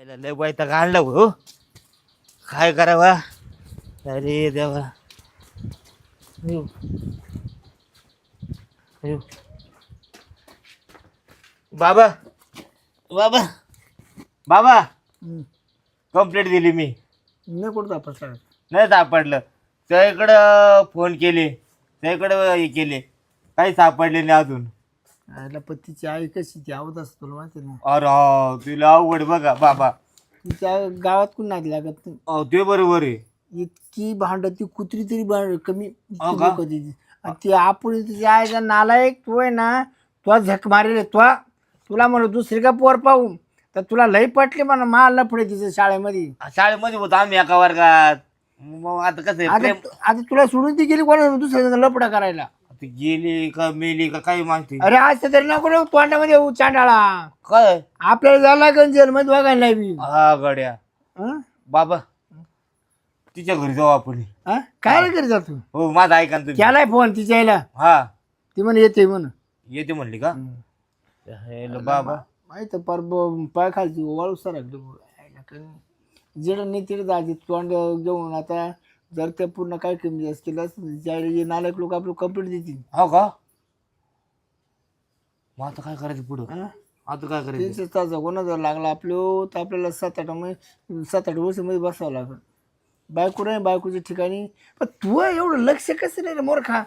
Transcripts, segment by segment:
याला लय वैताग आणला हो. काय करावा अरे देवा. अयो. अयो. बाबा बाबा बाबा कंप्लेंट दिली मी. नाही कुठं तपास नाही सापडलं. त्याकडं फोन केले त्याकडं हे केले काही सापडले नाही अजून. आयला पत्तीची आई कशी ती आवत असत तुला माहिती ना. अरे हो, तुला अवघड बघा बाबा. तिच्या गावात कोण नादी लागत नाही. ते बरोबर आहे. इतकी भांडती कुत्री तरी भांड कमी हो का? होती ती. आणि ती आपण तिच्या आईचा नालायक तो आहे ना. तो झक मारेल तुला म्हणू दुसरी का पोर पाहू तर तुला लई पटली म्हणा मला लफडे तिच्या शाळेमध्ये. शाळेमध्ये होतो आम्ही एका वर्गात. मग आता कसं आहे, आता प्रेम आता तुला सोडून ती गेली कोणा दुसऱ्या लफडा करायला. ती गेली का मेली का काही माहिती. अरे आज तरी नको रे तोंडामध्ये येऊ चांडाळा. काय आपल्याला जायला लागेल जेलमध्ये बघायला नाही बी. हा गड्या हं? बाबा तिच्या घरी जाऊ आपण. हं? काय रे करत तू हो माझा ऐका ना तुम्ही. केलाय फोन तिच्या आईला हा ती म्हणे येते म्हण. येते म्हणली का. हेलो बाबा माहित पर पाय खालची वाळू सरकली जेड नाही तिथे जायची तोंड घेऊन. आता जर ते पूर्ण काय कमी जास्त केलं असतं नालायक लोक आपलं कंप्लीट देतील. हो का. मग आता काय करायचं पुढं. आता काय करायचं. तीनशे तास कोणा जर लागला आपलं तर आपल्याला 7-8 वर्षामध्ये बसावं लागेल. बायको नाही बायकोच्या ठिकाणी. पण तू एवढं लक्ष कसं नाही रे मोरखा.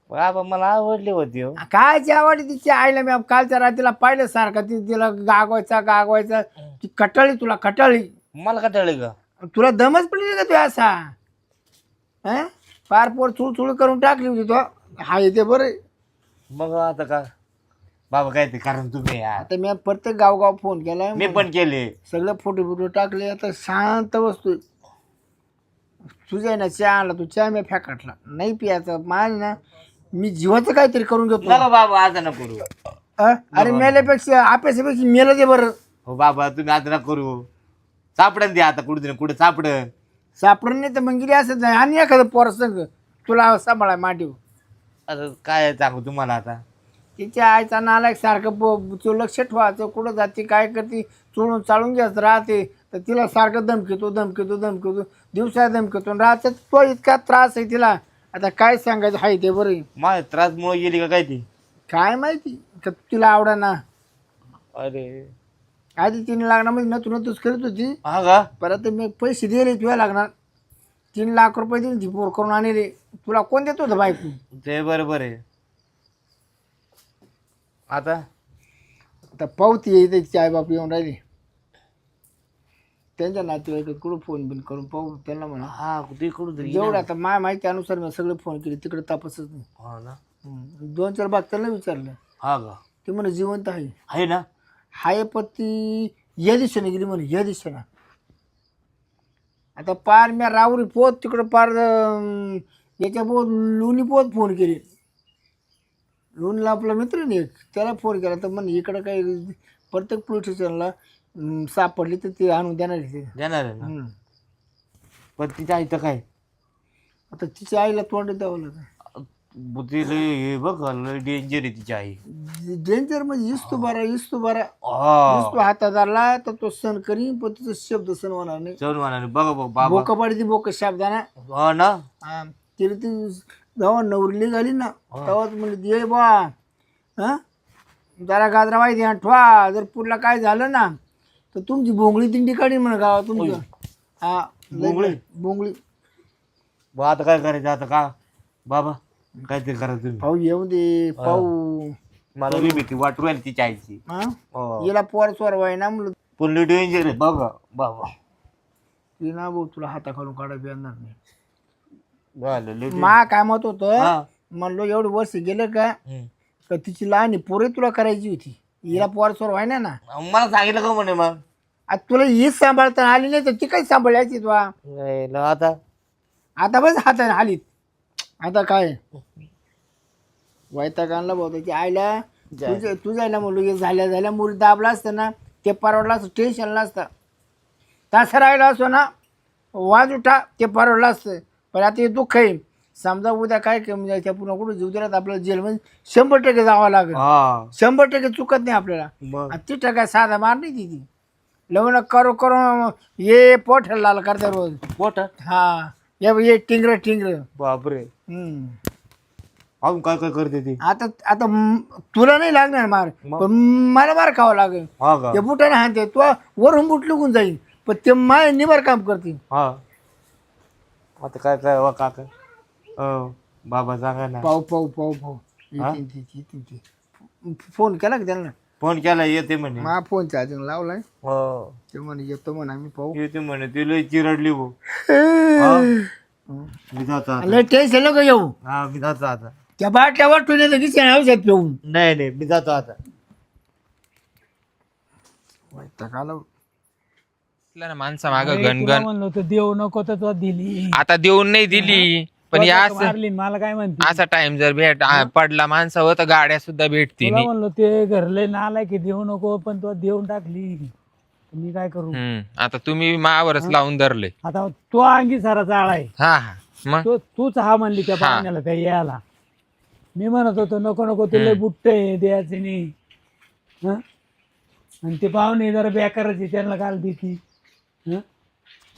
बाबा मला आवडली होती हो. काय आवडली तिच्या आईला. मी कालच्या रात्रीला पाहिलं सारखं तिला गागवायचा ती कटाळी तुला कटाळी. मला कटाळी का. तुला दमच पडली का तू असा. हं पार पोर चुळचुळ करून टाकली होती तो. हा येते बरं. मग आता का बाबा काय ते कारण तुम्ही यार. आता मी प्रत्येक गावगाव फोन केलाय. मी पण केले सगळे फोटो टाकले. आता शांत बसतोय. तुझ्या ना चहा आणला तू चहा मी फॅकटला नाही पियाचा मान ना. मी जीवाचं काहीतरी करून घेतो. नका बाबा आता न करू. अरे मेल्यापेक्षा अपेक्षापेक्षा मेलं दे बरं. हो बाबा तुम्ही आता न करू. सापडन द्या आता कुठे कुठे सापडन. सापडून नाही तर मग गेली असं जाय आणि एखादं पोर संग तुला सांभाळा मांडीव. आता काय सांगू तुम्हाला आता. तिच्या आईचा नालायक सारखं तो लक्ष ठेवायचं कुठं जाते काय करते चोळून चाळून घ्यायच राहते. तर तिला सारखं धमकीतो दिवसा धमकीतो राहतं. तो इतका त्रास आहे तिला. आता काय सांगायचं हाय ते बरं. माझ्या त्रासमुळे गेली का काय ती. काय माहिती का तिला आवडा ना. अरे आधी 3 लाखामध्ये नतूच करत होती. हा का. परत मी पैसे दिले तुला लागणार 3 लाख रुपये दिले ती पोर करून आणले. तुला कोण देत होतं बायको. ते बरोबर आहे. आता पावती येते तिचे आईबाप येऊन राहिले. त्यांच्या नातेवाईक कुठं फोन बिन करून पाहू त्यांना म्हणा. हा तिकडून तरी जेवढं आता माझ्या माहितीनुसार मी सगळे फोन केले तिकडे तपासच नाही. हा ना. 2-4 बाग त्यांना विचारलं. हा का. ते म्हणे जिवंत आहे ना. हाय पत्ती या दिशेने गेली म्हणे या दिशेनं. आता पार मी राहुरी पोत तिकडं पार याच्या पोत लोणी पोत फोन केले. लोणला आपला मित्र नाही त्याला फोन केला तर म्हणे इकडं काही प्रत्येक पोलीस स्टेशनला सापडली तर ते आणून देणार आहे ना. पण तिच्या आईचं काय. आता तिच्या आईला तोंड द्यावं लागतं. तिला हे बघ डेंजर आहे तिची आई. डेंजर म्हणजे इस्तू बारा हा हातात आला तर तो सण करीन पण तिचा शब्द सण होणार नाही. चल बघा बाबा. बोका पाडी बोक शब्दाना. हा ना. तिला ती जेव्हा नवरी निघाली ना तेव्हाच म्हणजे ये बा हा जरा गाजरा माहिती ठवा जर पुरला काय झालं ना तर तुमची भोंगळी दिंडी काढीन म्हणा गावा तुमचं. हा भोंगळी. आता काय करायचं आता का बाबा काहीतरी करा तुम्ही. पाहू येऊ दे पाहू. मला भीती वाटू राहिली तिच्या आईची. याला पोर चोर वाय ना म्हणलं पण डेंजर आहे बघा बाबा. ती ना भाऊ तुला हाताखालून काढायला येणार नाही. झालं मा काय मत होतं म्हणलो एवढे वर्ष गेलं का तिची लहान पोरे तुला करायची होती. हिला पोर चोर व्हाय ना. मला सांगितलं का म्हणे मग. आता तुला हीच सांभाळता आली नाही तर ती काही सांभाळायची तुला. आता बस हाताने आलीत. आता काय वैताग आणला भाऊ त्याची आईला. तुझ्या ना म्हणलो झाल्या मुली दाबला असतं ना ते परवडला असतं टेन्शन नसतं. तसं राहिलं असो ना वाज उठा ते परवडलं असतं. पण आता हे दुःख आहे. समजा उद्या काय म्हणजे त्या पुन्हा कुठं जीव दिला तर आपल्याला जेलमध्ये 100% जावं लागेल. 100% चुकत नाही आपल्याला. ती टका साधा मार नाही ती. लग्न करू करून ये पोट लाल करते रोज. मोठा हा ये टिंगर बापरे. अजून काय काय करते ती? आता आता तुला नाही लागणार मार, मग? पण मला मार खावं लागेल. हा का? ते बुटाने हाणते तू, वरून बुट लुकून जाईल, पण ते माय निबर काम करते. हा आता काय काय वा काका बाबा सांगा ना. पाहू हा? फोन केला का त्यांना? फोन केला येते म्हणे. मा फोन चार्जिंग लावलाय, हो ते म्हणे येतो म्हणे आम्ही पाहू. येते म्हणे. ती लय चिरडली भाऊ. हा? मी जातो आता. लय टेन्शन नको येऊ. हा मी जातो आता. त्या बाटल्या वाटून येतं की औषध पिऊन. नाही मी जातो आता. माणसा माग तुला गणगण म्हणलं होतं देऊ नको तर तो दिली. आता देऊन नाही दिली, पण या असं मारली मला काय म्हणते. असा टाइम जर पडला माणसावर तर गाड्या सुद्धा भेटतील. तुला म्हणलं ते घरले नालाय की देऊ नको, पण तो देऊन टाकली. मी काय करू आता तुम्ही मावरच लावून धरले. आता तो अंगी सारा चाळ आहे. हा मग तो तूच हा म्हणली त्या पाहुण्याला त्या यायला. मी म्हणत होतो नको तुला बुट्ट आहे द्यायचे नाही. हं? आणि ते पाहुणे जरा बेकाराचे, त्यांना काल देती.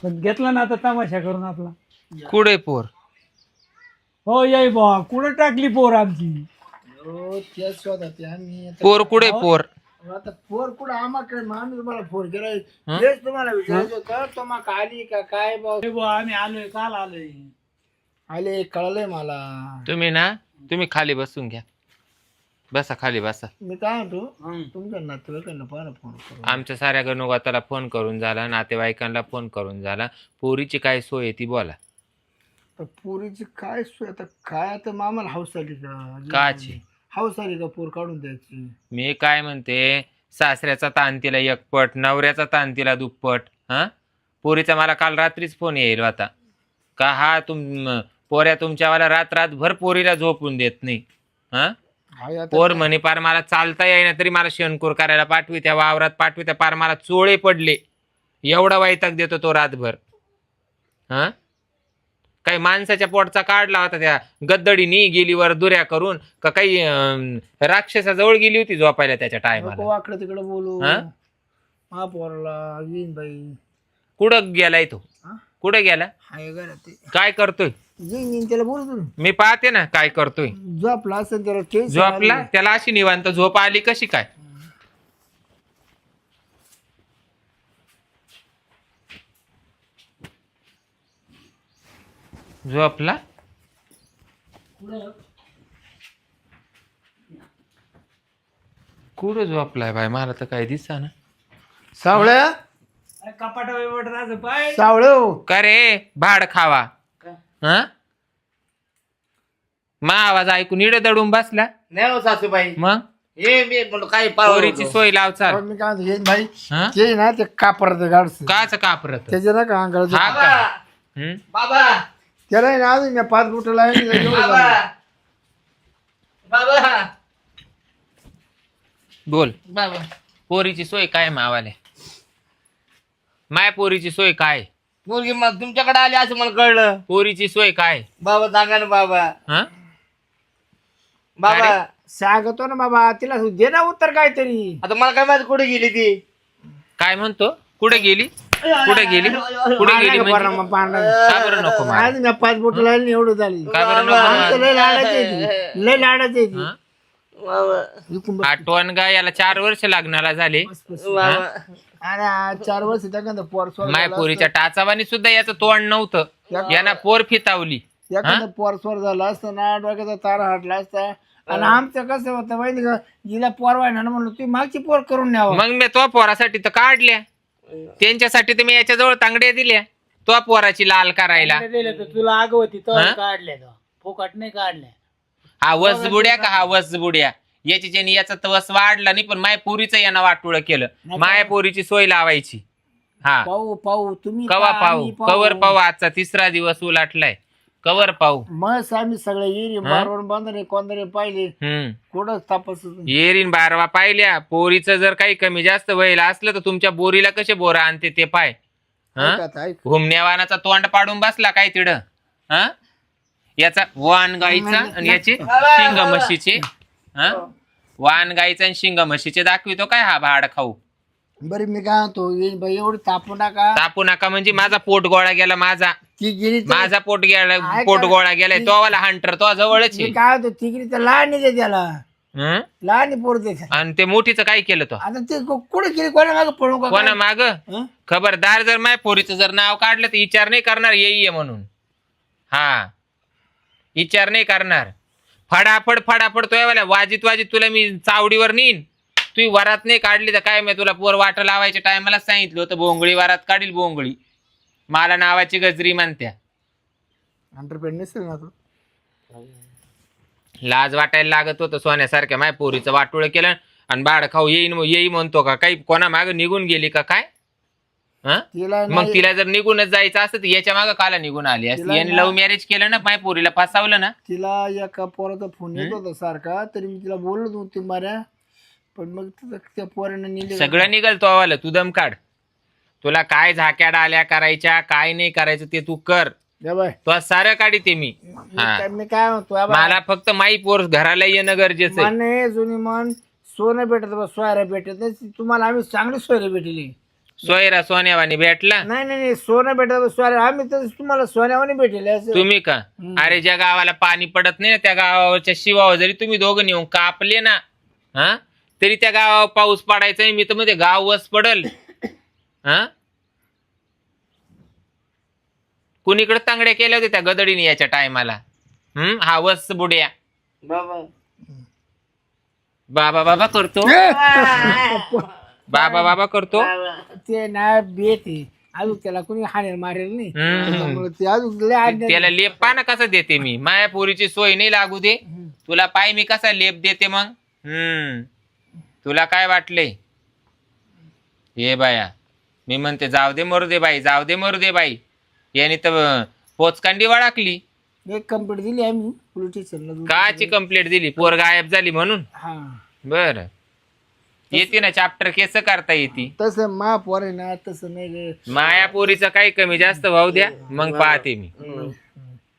पण घेतला ना आता तमाशा करून आपला. कुठे पोर? हो याय बा कुठं टाकली पोर आमची. पोर कुठे पोर? आता पोर कुठं आम्हाला आम्ही तुम्हाला फोन केलाय, हेच तुम्हाला विचारायचं होतं. तुम्हाला आली का काय आम्ही आलोय, काल आलोय. आले कळलंय मला. तुम्ही खाली बसून घ्या. बसा खाली बसा. मी काय म्हणतो, तुमच्या नातेवाईकांना पाहा फोन करू. आमच्या साऱ्या गणोगाताला फोन करून झाला, नातेवाईकांना फोन करून झाला. पोरीची काय सोय आहे ती बोला. तर पोरीची काय सोय आता, काय आता मामाला हाऊस आली का? काची हाऊस आली का पोर काढून द्यायची? मी काय म्हणते, सासऱ्याचा ताण तिला एकपट, नवऱ्याचा ताण तिला दुप्पट. हा पोरीचा मला काल रात्रीच फोन येईल होता का, हा पोऱ्या तुमच्यावाला रात्रभर पोरीला झोपून देत नाही. हा पोर म्हणे पार मला चालता येईना तरी मला शेणकूर करायला पाठवी, त्या वावरात पाठवी, त्या पार मला चोळे पडले, एवढा वैताग देतो तो रातभर. हा काही माणसाच्या पोटचा काढला होता त्या गद्दडीनी, गेली वर दुऱ्या करून का काही राक्षसाजवळ गेली होती झोपायला त्याच्या टायमाला. वाकडं तिकडं बोलू हा पोराला येईन बाई. कुठं गेलाय तो? कुठं गेला? हाय घरात काय करतोय? येईन त्याला बोलतो ना. मी पाहते ना काय करतोय. झोपला असेल त्याला टेन्शन झोपला? त्याला अशी निवांत झोप आली कशी काय? झोपला? कुठं झोपलाय बाय, मला तर काही दिसा ना. सावळ्या कपाटा बिपाटा पाय. सावळ का रे भाड खावा? हा मा आवाज ऐकून इड दडून बसला. नाही हो सासूबाई. मग हे मी म्हणलो काय पोरीची सोय लाव चाल. मी काय म्हणतो, येईन भाई हा? ते ना ते कापड गाडस काच कापरत? त्याच्या ना का अंगाला हा का? बाबा त्याला आहे ना अजून 5 बुटला बाबा बोल. बाबा पोरीची सोय काय मावाले? माय पोरीची सोय काय? मुलगी मग तुमच्याकडे आली असं मला कळलं. पोरीची सोय काय? बाबा सांगा ना बाबा. हा बाबा सांगतो ना बाबा, तिला दे ना उत्तर काहीतरी. आता मला काय माहिती कुठे गेली ती. काय म्हणतो? कुठे गेली? कुठे गेली? कुठे गेली म्हणजे? का बरं नको मार? आज मी 5 बुट लावली एवढं झाली. का बरं नको मार? लय लाडायची, लय लाडायची. हा? बाबा आठवण का याला 4 वर्ष लागणारा झाले. बाबा अरे 4 वर्ष त्याकडं पोर सोड माय पोरीच्या टाचावानी सुद्धा याचं तोंड नव्हतं, यानं पोर फितावली. एखादं पोर सोर झालं असतं ना, डोक्याचा तारा हाटला असता. आणि आमचं कसं होतं माहिती का, हिला पोर व्हायना म्हणलं तुम्ही मागची पोर करून न्यावं. मग मी तो पोरासाठी तर काढल्या, त्यांच्यासाठी तर मी याच्या जवळ तांगड्या दिल्या तो पोराची लाल करायला. तुला आगवती तो काढल्या, फुकट नाही काढल्या. हा वसबुड्या का हा वसबुड्या, याची याचा तवस वाढला नाही, पण माय पोरीचं यानं वाटोळ केलं. माया पोरीची सोय लावायची. हा पाहू पाहू तुम्ही कवा पाहू, कवर पाहू. आजचा 3रा दिवस उलाटलाय, कवर पाहू. मग आम्ही सगळे येरी बारवर बांधणे कोणतरी पाहिले कुठं तपास. येरीन 12वा पाहिल्या. पोरीचं जर काही कमी जास्त व्हायला असलं तर तुमच्या बोरीला कसे बोरा आणते ते पाय. घुमण्यावानाचा तोंड पाडून बसला काय तिड. हा याचा वान गाईचा आणि याचे शिंग म्हशीचे. हा वान गाईचा आणि शिंग म्हशीचे दाखवितो काय हा भाड खाऊ. बरं मी काय म्हणतो येईन बाई एवढी तापू नका. तापू नका म्हणजे माझा पोट गोळा गेला माझा ती गेली तर- माझा पोट गेला ऐका पोट ना, गोळा गेलाय तो वाला हंटर तो जवळच मी आहे काय म्हणतो ती गेली तर लहान दे त्याला, हं? लहान पोर दे. आणि ते मोठीचं काय केलं तो आता ते कुठे गेली कोणा मागे पळू का कोणा माग हं? खबरदार जर माय पोरीचं जर नाव काढलं तर विचार नाही करणार येई म्हणून. हा विचार नाही करणार. फडाफड फडाफड तो वाला वाजीत वाजीत तुला मी चावडीवर नेईन. तू वरात नाही काढली तर काय मी तुला पोर वाट लावायच्या टायमाला सांगितलं होतं बोंगळी वरात काढील बोंगळी. मला नावाची गजरी म्हणत्या. अंडरपेड नसेल ना तो. लाज वाटायला लागत होतं सोन्यासारख्या माय पोरीचं वाटोळं केलं आणि बाळ खाऊ येई म्हणतो का काही कोणा माग निघून गेली का काय. हं? तिला मग नाही- तिला जर निघूनच जायचं असतं तर याच्या मागं काला निघून आली असती. तिला यांनी ना- लव्ह मॅरेज केलं ना माय पोरीला फसावलं ना. तिला एका पोराचा फोन येत होता सारखा, तरी मी तिला बोललो होतो ती माऱ्या, पण मग त्या पोरानं नेले. सगळं निघल तो आवाला तू दम काढ. तुला काय झाक्या डाल्या करायच्या काय नाही करायचं ते तू कर. या बाय तो सारं काढी ते मी. हा. मी काय म्हणतो या बाय, मला फक्त माई पोर घराला येणं गरजेचं आहे. माने जुनी मन सोनं भेटत बा, सोयरा भेटत नाही. तुम्हाला आम्ही चांगली सोयरे भेटली. सोयरा सोन्यावानी भेटला नाही नाही नाही, सोनं भेटत बा, सोयरा आम्ही तर तुम्हाला सोन्यावानी भेटले असं. तुम्ही का. अरे ज्या गावाला पाणी पडत नाही ना त्या गावाच्या शिवावर जरी तुम्ही दोघं नेऊन कापले ना हा तरी त्या गावावर पाऊस पडायचा नाही. मी तर मध्ये गाव वस पडल. हा कुणीकडे तांगड्या केल्या होत्या त्या गदडीने याच्या टायमाला. हा वस बुड्या बाबा बाबा बाबा करतो बाबा बाबा करतो. ते ना बेत आहे अजून, त्याला कोणी हाणेल मारेल नाही. त्यामुळे ते अजून लय आज्ञा- त्याला लेप पाना कसा देते मी. माया पोरीची सोय नाही लागू दे. तुला पाय मी कसा लेप देते मग. तुला काय वाटले हे बाया. मी म्हणते जाऊ दे मरू दे बाई जाऊ दे मरू दे बाई. याने तर पोचकांडी वळाकली. एक कंप्लीट दिली आम्ही पोलीस स्टेशनला. काची कंप्लेंट दिली पोर गायब झाली म्हणून. हा बर येते ना चॅप्टर केस करता येते. तसं मा पोर आहे ना तसं नाही ग. माया पोरीचा काही कमी जास्त भाऊ द्या मग पाहते मी.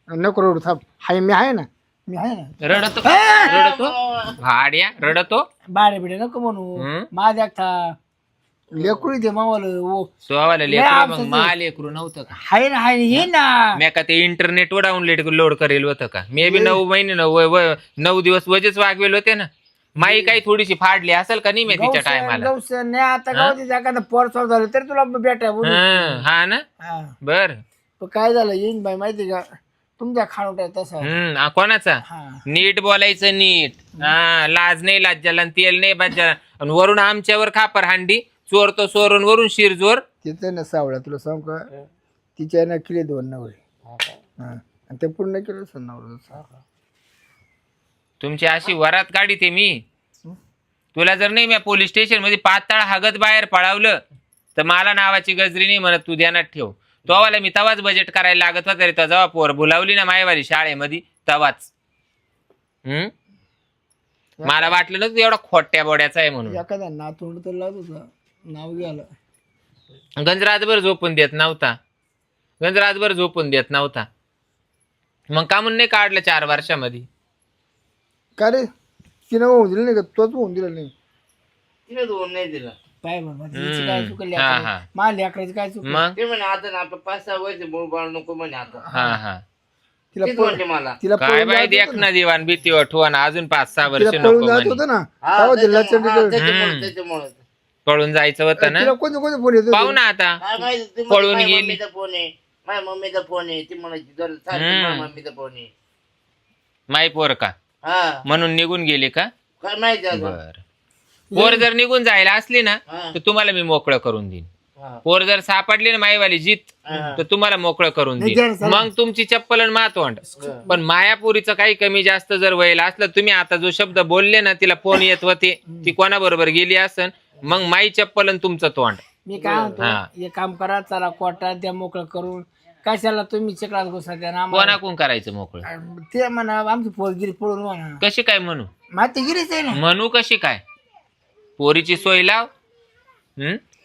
नको रडू थांब, हाय मी आहे ना, मी आहे ना. रडतो रडतो भाड्या रडतो. बाळे बिडे नको म्हणू. माझ एकटा लेकरू दे मावाला. ओ सोवाला लेकरू मग मा लेकरू नव्हतं का. हाय ना हाय ना, ये ना. मी का ते इंटरनेट वर लोड करेल होतं का. मे बी 9 महिने 9 दिवस वजेच वागवेल होते ना. माई काही थोडीशी फाडली असेल का नाही मी तिच्या टायमाला. गौसन नाही आता गावची एखादा पोर सॉल्व झालं तरी तुला भेटा. हा ना बर. काय झालं येईन बाई माहिती का तुमच्या खाणोट्या तसा. कोणाचा हा नीट बोलायचं नीट. हा लाज नाही लाज्जाला आणि तेल नाही बाज्जाला. आणि वरून आमच्यावर खापर हांडी चोर तो चोरून वरून शिरजोर. तिथं ना सावळ्या तुला सांग का तिच्या ना केले 2 नवरे. आणि ते पूर्ण केलं असं नवरा. तुमची अशी वरात गाडी ते मी. तुला जर नाही मी पोलीस स्टेशन मध्ये पाताळ हागत बाहेर पळावलं तर मला नावाची गजरी नाही म्हणत. तू ध्यानात ठेव. तो वाला मी तवाच बजेट करायला लागत होता रे. तो जेव्हा पोर बोलावली ना मायवाली शाळेमध्ये तवाच. मला वाटलं ना तू एवढा खोट्या बोड्याचा आहे म्हणून. एखादा नातोंड तर लावत होता नाव घ्यायला. गंजरातभर झोपून देत नव्हता. गंजरातभर झोपून देत नव्हता. मग का म्हणून नाही काढलं 4 वर्षामध्ये. का रे तिनं होऊन दिलं नाही का, तोच होऊन दिला नाही. तिने दोन नाही दिला. पाय बाबा तिची काय चुकली हा, हा. माझ्या लेकराची काय चुकली. मग ते म्हणे आता ना आपलं 5-6 वर्ष मूळ बाळ नको म्हणे आता. हा हा तिला तेच पळ- म्हणते मला. तिला काय पळून बाई जात देख होतं ना दिवाण भीती वठवण अजून 5-6 वर्ष तिला पळून नको जात म्हणे. होतं ना हा, तेव्हा तिला त्याच्यामुळं- चंडीगड- हम्म. त्याच्यामुळं पळून जायचं होतं ना. तिला कोणते कोणते फोन येतो पाहू ना आता काय माहिती ती पळून म्हणते, गेली. माझ्या मम्मीचा फोन आहे माझ्या मम्मीचा फोन आहे. ती म्हणायची जर माझ्या मम्मीचा फोन आहे. माई पोर का हा म्हणून निघून गेले का. काय माहिती आता. बर पोर जर निघून जायला असली ना हा. तर तुम्हाला मी मोकळं करून देईन. हा. पोर जर सापडली ना माईवाली जीत हा. तर तुम्हाला मोकळं करून नाही, देईन. जरा- मग तुमची चप्पल आणि मातोंड. पण मायापुरीचं काही कमी जास्त जर व्हायला असलं तुम्ही आता जो शब्द बोलले ना तिला फोन येत होते ती कोणाबरोबर गेली असन मग माई चप्पल आणि तुमचं तोंड. मी काय म्हणतो हे काम करा चला कोर्टात द्या मोकळं करून. कशाला तुम्ही चिकलात घुसा द्या ना आम्हाला. कोणाकून करायचं मोकळं. ते म्हणा आमची पोरगिरी पळून म्हणा कशी काय म्हणू. माती गिरीच आहे ना. म्हणू कशी काय. पोरीची सोय लाव.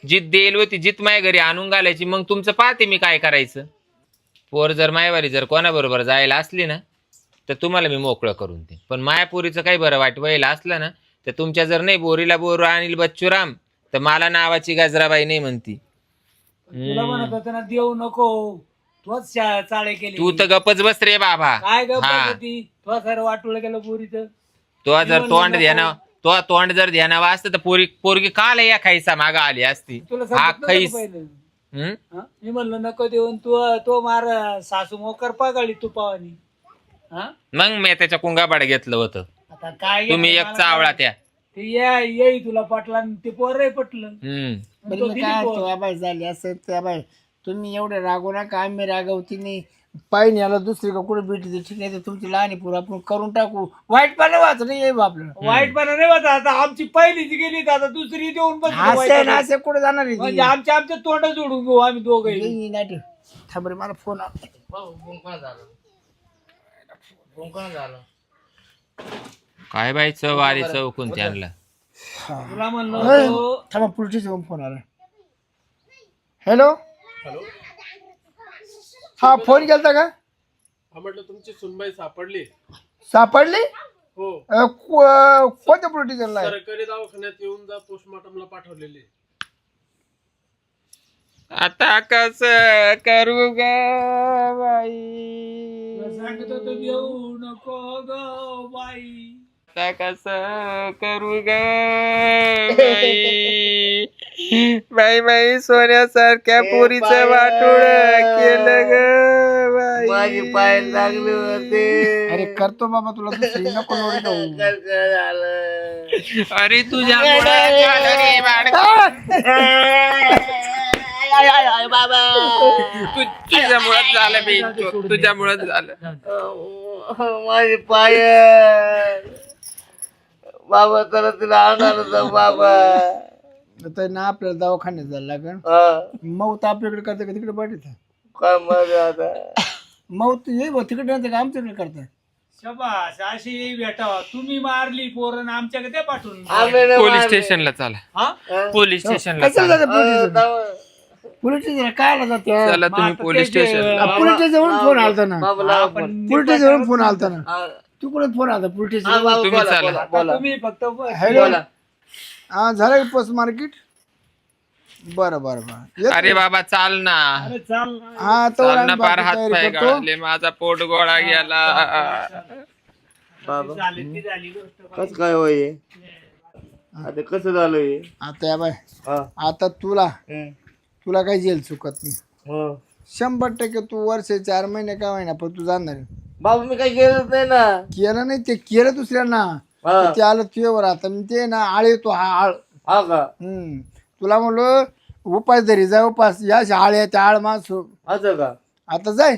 जित देईल होती जित माय घरी आणून घालायची. मग तुमचं पाहते मी काय करायचं. पोर जर मायवारी जर कोणाबरोबर जायला असली ना तर तुम्हाला मी मोकळं करून दे. पण मायापोरीचं काही बरं वाईट व्हायला असलं ना तर तुमच्या जर नाही बोरीला बोर आणील बच्चूराम तर मला नावाची गजराबाई नाही म्हणती. तुला म्हणत होतं ना देऊ नको, तोच चाळे केले. तू तर गपच बस रे बाबा. काय गप्प हा. होती तो सर वाटवलं गेलं पोरीचं. तो जर तोंड ध्याना तो तोंड जर ध्यानावा असतं तर पोरगी काल या खाईसा मागा आली असती. तुला हा सांगितलं खैस. नव्हतं पहिलं. हम्म? हा? मी म्हणलं नको देऊन तो मार सासू मोकर पागाळी तुपावानी. हा मग मी त्याच्या कुंगाबाड घेतलं होतं. आता काय तुम्ही घेतलं एक मला चावळा काय? त्या. ते येई तुला पटला आणि ते पोरही पटलं. हम्म. बरं तो मी दिली काय पोर. तो बाय झाली असं त्या बाय तुम्ही एवढे रागू नका, आम्ही रागवती नाही. पाहिजे याला दुसरी का कुठे भेटते ठीक आहे, तर तुमची लहान पोर आपण करून टाकू. वाईट पाणी वाच नाही येऊ आपलं. वाईटपणा नाही होता. आता आमची पहिलीच गेली तर आता दुसरी देऊन बसलो असे वाईटपणा. ना असे कुठे जाणार आहे म्हणजे ती? आमच्या तोंड जोडून घेऊ आम्ही दोघं. येई नाही ठेव. थांब रे, मला फोन आला. काय बाई चव आली चव कोणती आणला. तुला म्हणलं होतं, थांबा, पुढचीच फोन आला. हॅलो हा, फोन केलता का? म्हटलं तुमची सुनबाई सापडली. सापडली? हो, कोणत्या प्रोटीजनला आहे? सरकारी दवाखान्यात येऊन जा, पोस्टमॉर्टमला पाठवलेली. आता कस करू ग बाई, सांगत होतो देऊ नको ग बाई. आता कस करू ग बाई. बाई बाई सोन्यासारख्या पोरीचं वाटोळ केलं ग माझे बाई. पाय लागले होते. अरे करतो बाबा, तुला दुसरी नको लोडी जाऊ. कसं झालं? अरे तुझ्यामुळे झालं रे बाबा तुझ्यामुळेच झालं बे, तुझ्यामुळेच झालं. माझे पाय बाबा, तर तिला आणणार होता बाबा. तर ना आपल्याला दवाखान्यात जायला लागेल. हा, मौत आपल्याकडे करते का तिकडे पाठवते? काय मजा आता. मौत ये बा तिकडे नव्हते का आमच्याकडे करते? शबास, अशी भेटावा. तुम्ही मारली पोरण आमच्याकडे ते पाठवून. आम्ही नाही पोलीस मारले. स्टेशनला चला. हा पोलीस स्टेशनला कशाला चला. जाते पोलीस? तेव्हा- पोलीस स्टेशन काय आला जाते? चला तुम्ही आता पोलीस ते जे- स्टेशन. पोलीस स्टेशनवरून फोन आलता ना. बाबा लावा आपण फोन. पोलीस स्टेशनवरून फोन आलता ना. हा, तू कुठे फोन आलता? पोलीस हा, स्टेशन. बाबा, तुम्ही बोला, चाला. बोला, आता बोला. तुम्ही फक्त हॅलो. बोला. हा, झालं का पोस्ट मार्केट? बरं बरं बरं, येतो. अरे बाबा चाल ना. अरे चाल. हा, तो चाल ना, आम्ही पार बाकी हात तयारी पाय करतो. गळाले, माझा पोट गोळा गेला. बाबा झाली ती झाली गोष्ट. कस काय होय? आता कसं झालं हे? आता या बाय, हा, आता तुला हम्म, तुला काही जेल चुकत नाही. हो. 100% तू वर्ष 4 महिने का होईना पण तू जाणार आहे. बाबा मी काही केलंच नाही ना. केलं नाही ते केलं दुसऱ्यांना, हा, ते आलं तुझ्यावर. आता मी ते ना आळ येतो हा आळ. हा का? तुला म्हणलो उपास धरी जा, उपास या आळ आहे त्या आळ मास. असं का? आता जाय,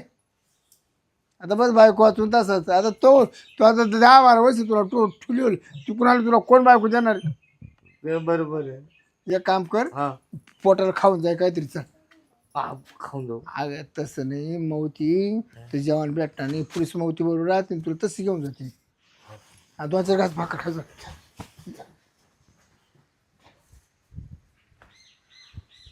आता बस बायको वाचून तसंच. आता तो तो आता 10-12 वर्ष तुला ठुली तू कुणाला, तुला कोण बायको देणार? ते बरोबर आहे. एक काम कर, हा, पोटाला खाऊन जाय काहीतरी. चल हा, खाऊन जाऊ. अगं तसं नाही, मौती ते जेवण भेटणार नाही. पुलिस मौती बरोबर राहते, तुला तशी घेऊन जाते. 2-4 घास भाकर खायचं.